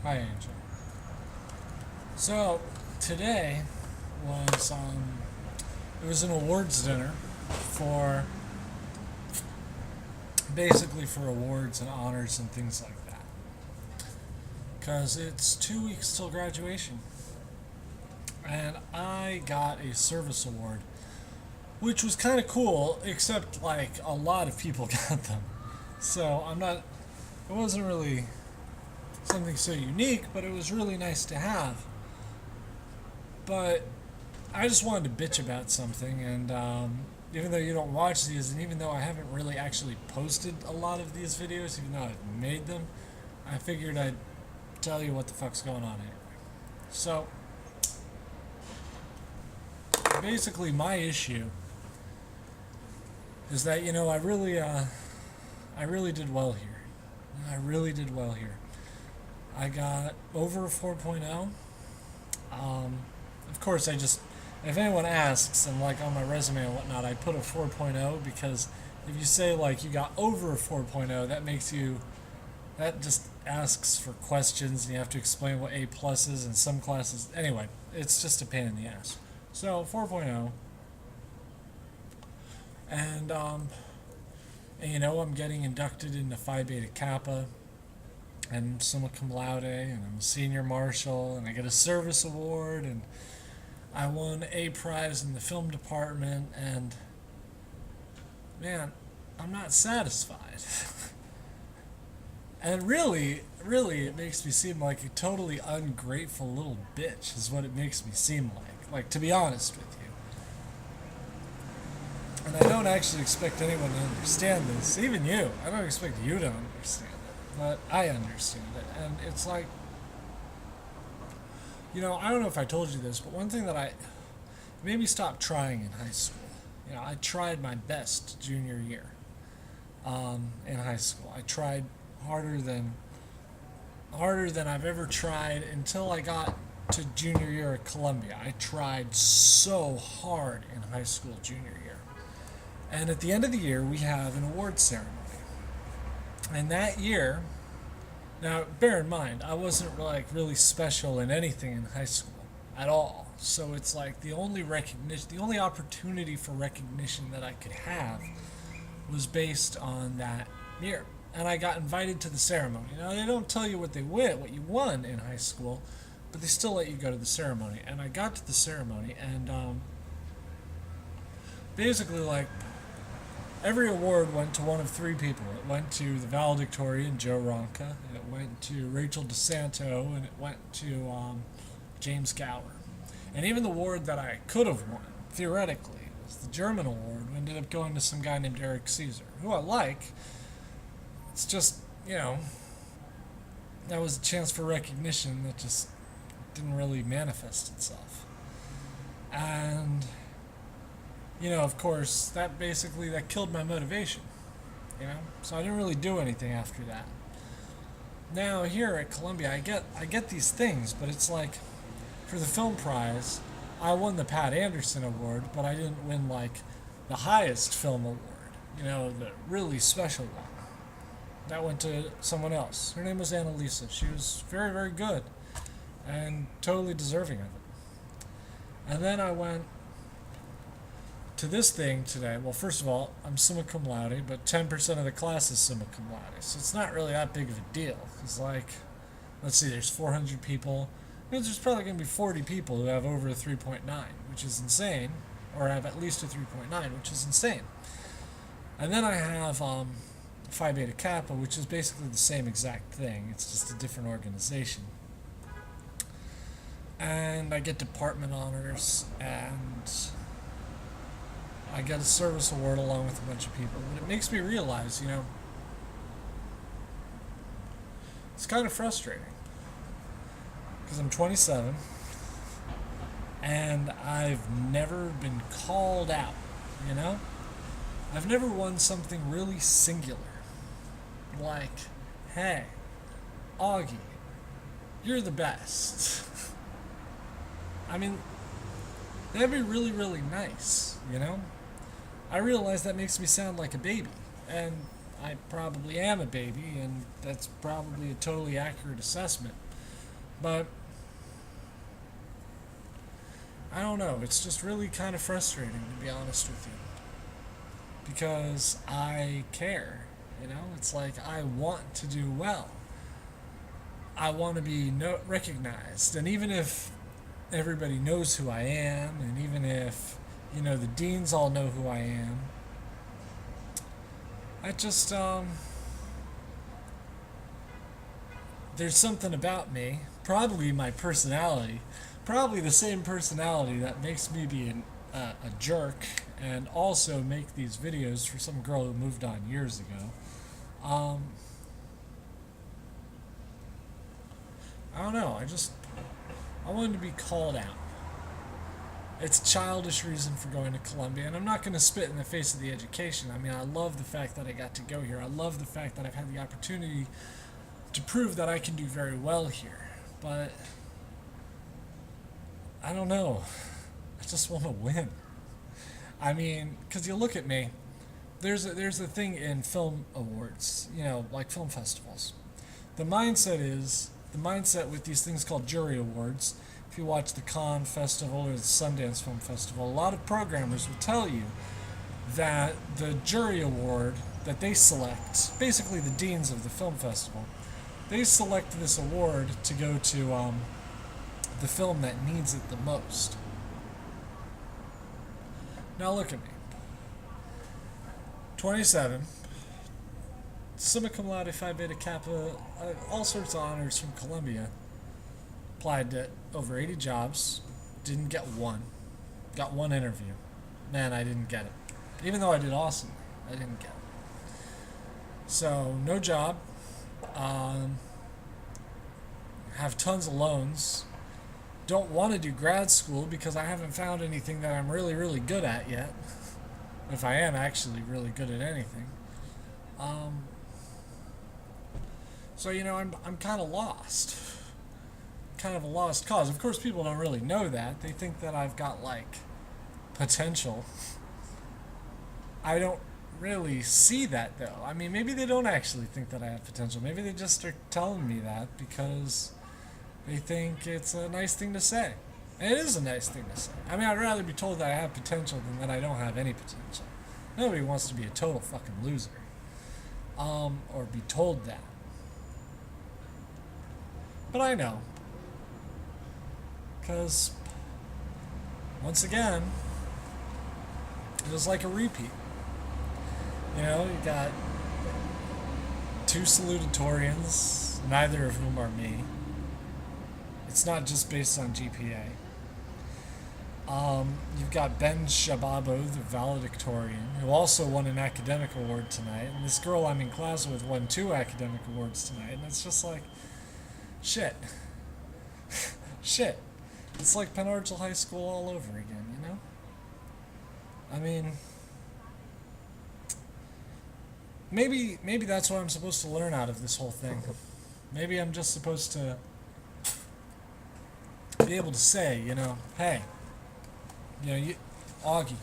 Hi, Angel. So today was it was an awards dinner for basically for awards and honors and things like that. Cause it's 2 weeks till graduation, and I got a service award, which was kind of cool. Except like a lot of people got them, so I'm not. It wasn't really something so unique, but it was really nice to have. But I just wanted to bitch about something, and even though you don't watch these, and even though I haven't really actually posted a lot of these videos, even though I've made them, I figured I'd tell you what the fuck's going on anyway. So, basically, my issue is that I really did well here. I really did well here. I got over a 4.0. Of course, if anyone asks, and like on my resume and whatnot, I put a 4.0 because if you say like you got over a 4.0, that just asks for questions and you have to explain what A plus is in some classes. Anyway, it's just a pain in the ass. So 4.0, and I'm getting inducted into Phi Beta Kappa and summa cum laude, and I'm a senior marshal, and I get a service award, and I won a prize in the film department, and man, I'm not satisfied. And really, it makes me seem like a totally ungrateful little bitch, is what it makes me seem like. Like, to be honest with you. And I don't actually expect anyone to understand this, even you. I don't expect you to understand it, but I understand it. And it's like, I don't know if I told you this, but one thing that it made me stop trying in high school. I tried my best junior year in high school. I tried harder than I've ever tried until I got to junior year at Columbia. I tried so hard in high school junior year. And at the end of the year, we have an award ceremony. And that year, now bear in mind, I wasn't like really special in anything in high school at all. So it's like the only opportunity for recognition that I could have was based on that year. And I got invited to the ceremony. Now they don't tell you what you won in high school, but they still let you go to the ceremony. And I got to the ceremony, and basically, like, every award went to one of three people. It went to the valedictorian, Joe Ronca, and it went to Rachel DeSanto, and it went to James Gower. And even the award that I could have won, theoretically, was the German award, ended up going to some guy named Eric Caesar, who I like. It's just, that was a chance for recognition that just didn't really manifest itself. And of course, that killed my motivation. So I didn't really do anything after that. Now here at Columbia, I get these things, but it's like, for the film prize, I won the Pat Anderson Award, but I didn't win like the highest film award. The really special one. That went to someone else. Her name was Annalisa. She was very, very good, and totally deserving of it. And then I went to this thing today. Well, first of all, I'm summa cum laude, but 10% of the class is summa cum laude, so it's not really that big of a deal. Because, like, let's see, there's 400 people. It means there's probably going to be 40 people who have over a 3.9, which is insane, or have at least a 3.9, which is insane. And then I have Phi Beta Kappa, which is basically the same exact thing. It's just a different organization. And I get department honors, and I get a service award along with a bunch of people. But it makes me realize, it's kind of frustrating. Because I'm 27, and I've never been called out, I've never won something really singular. Like, hey, Augie, you're the best. I mean, that'd be really, really nice, I realize that makes me sound like a baby, and I probably am a baby, and that's probably a totally accurate assessment. But I don't know. It's just really kind of frustrating, to be honest with you, because I care. You know, it's like I want to do well. I want to be recognized, and even if everybody knows who I am, and even if the deans all know who I am, I just there's something about me, probably my personality, probably the same personality that makes me be a jerk and also make these videos for some girl who moved on years ago. I don't know. I wanted to be called out. It's a childish reason for going to Columbia, and I'm not going to spit in the face of the education. I mean, I love the fact that I got to go here. I love the fact that I've had the opportunity to prove that I can do very well here. But I don't know. I just want to win. I mean, because you look at me, there's a thing in film awards, like film festivals. The mindset with these things called jury awards. If you watch the Cannes Festival or the Sundance Film Festival, a lot of programmers will tell you that the jury award that they select, basically the deans of the film festival, they select this award to go to the film that needs it the most. Now look at me. 27, summa cum laude, Phi Beta Kappa, all sorts of honors from Columbia. Applied to over 80 jobs, didn't get one. Got one interview. Man, I didn't get it. Even though I did awesome, I didn't get it. So, no job. Have tons of loans. Don't want to do grad school because I haven't found anything that I'm really, really good at yet. If I am actually really good at anything. So, I'm kind of lost. Kind of a lost cause. Of course, people don't really know that. They think that I've got, potential. I don't really see that, though. I mean, maybe they don't actually think that I have potential. Maybe they just are telling me that because they think it's a nice thing to say. And it is a nice thing to say. I mean, I'd rather be told that I have potential than that I don't have any potential. Nobody wants to be a total fucking loser. Or be told that. But I know. Because, once again, it was like a repeat. You got two salutatorians, neither of whom are me. It's not just based on GPA. You've got Ben Shababo, the valedictorian, who also won an academic award tonight. And this girl I'm in class with won 2 academic awards tonight. And it's just like, shit. Shit. It's like Penn Archel High School all over again, I mean, maybe that's what I'm supposed to learn out of this whole thing. Maybe I'm just supposed to be able to say, hey, Augie,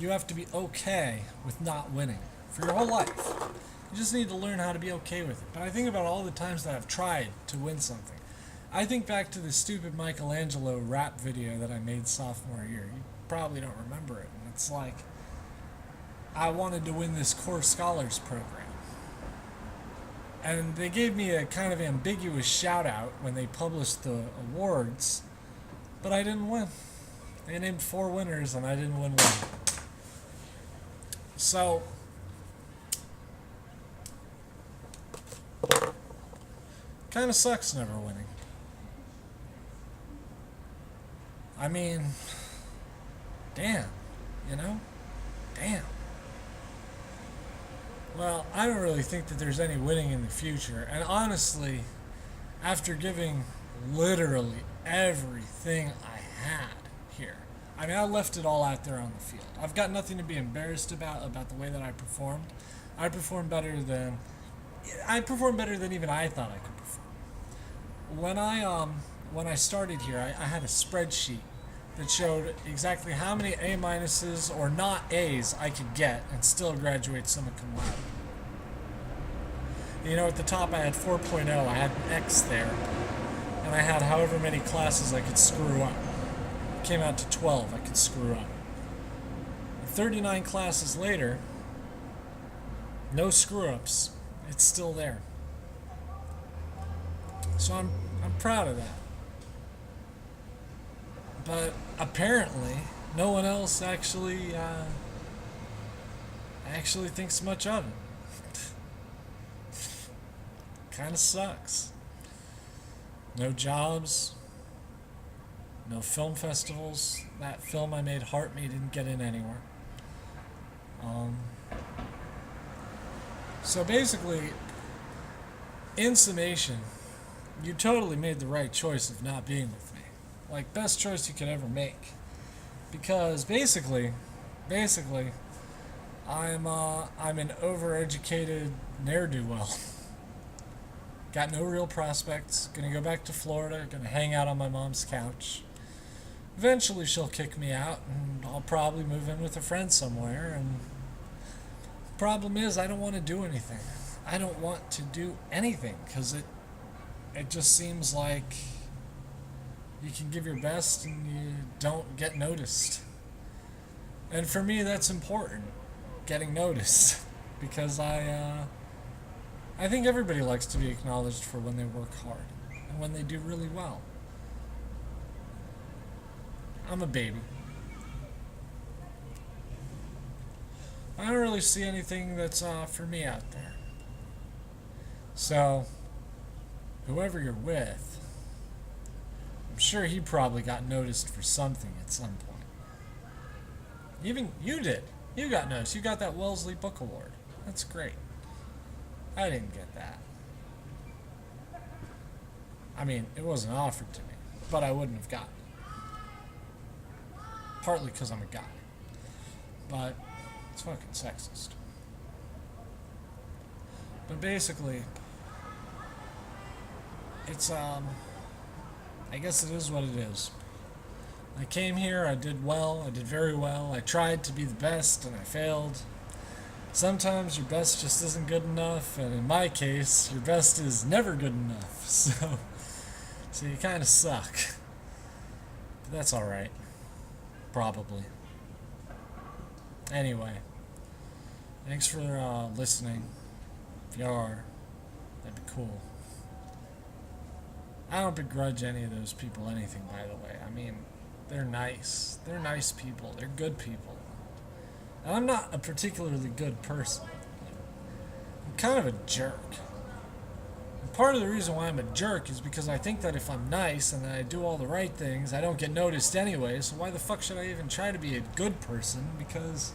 you have to be okay with not winning for your whole life. You just need to learn how to be okay with it. But I think about all the times that I've tried to win something. I think back to the stupid Michelangelo rap video that I made sophomore year. You probably don't remember it. And it's like, I wanted to win this Core Scholars program. And they gave me a kind of ambiguous shout out when they published the awards, but I didn't win. They named 4 winners and I didn't win one. So, kind of sucks never winning. I mean, damn, Damn. Well, I don't really think that there's any winning in the future. And honestly, after giving literally everything I had here, I mean, I left it all out there on the field. I've got nothing to be embarrassed about the way that I performed. I performed better than even I thought I could perform. When I started here, I had a spreadsheet that showed exactly how many A minuses or not A's I could get and still graduate summa cum laude. At the top I had 4.0, I had an X there. and I had however many classes I could screw up. It came out to 12 I could screw up. 39 classes later, no screw ups. It's still there. So I'm proud of that. But apparently, no one else actually thinks much of it. Kind of sucks. No jobs, no film festivals. That film I made, Heart Me, didn't get in anywhere. So basically, in summation, you totally made the right choice of not being with me. Like, best choice you could ever make. Because basically, I'm an overeducated ne'er-do-well. Got no real prospects. Gonna go back to Florida. Gonna hang out on my mom's couch. Eventually she'll kick me out, and I'll probably move in with a friend somewhere. And the problem is, I don't want to do anything. I don't want to do anything because it just seems like you can give your best and you don't get noticed. And for me, that's important, getting noticed, because I think everybody likes to be acknowledged for when they work hard and when they do really well. I'm a baby. I don't really see anything that's for me out there. So, whoever you're with, I'm sure he probably got noticed for something at some point. Even you did. You got noticed. You got that Wellesley Book Award. That's great. I didn't get that. I mean, it wasn't offered to me, but I wouldn't have gotten it. Partly because I'm a guy. But it's fucking sexist. But basically, it's, I guess it is what it is. I came here, I did well, I did very well. I tried to be the best and I failed. Sometimes your best just isn't good enough, and in my case, your best is never good enough. So you kind of suck. But that's alright. Probably. Anyway, thanks for listening. If you are, that'd be cool. I don't begrudge any of those people anything, by the way. I mean, they're nice. They're nice people. They're good people. And I'm not a particularly good person. I'm kind of a jerk. And part of the reason why I'm a jerk is because I think that if I'm nice and I do all the right things, I don't get noticed anyway. So why the fuck should I even try to be a good person? Because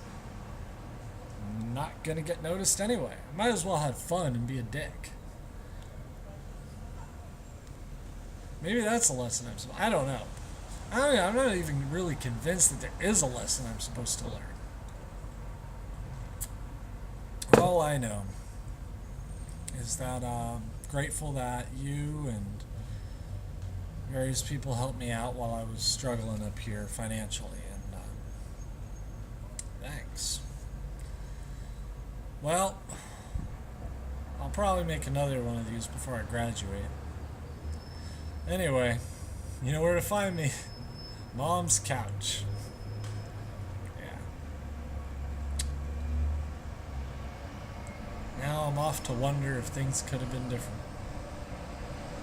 I'm not gonna get noticed anyway. I might as well have fun and be a dick. Maybe that's a lesson I'm supposed. I don't know. I'm not even really convinced that there is a lesson I'm supposed to learn. All I know is that I'm grateful that you and various people helped me out while I was struggling up here financially, and thanks. Well, I'll probably make another one of these before I graduate. Anyway, you know where to find me. Mom's couch. Yeah. Now I'm off to wonder if things could have been different.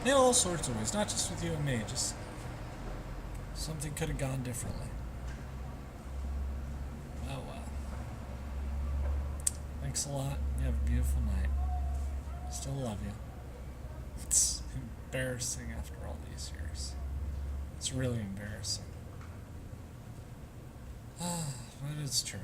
In all sorts of ways, not just with you and me, just something could have gone differently. Oh well. Thanks a lot. You have a beautiful night. Still love you. It's embarrassing after all these years. It's really embarrassing. But it's true.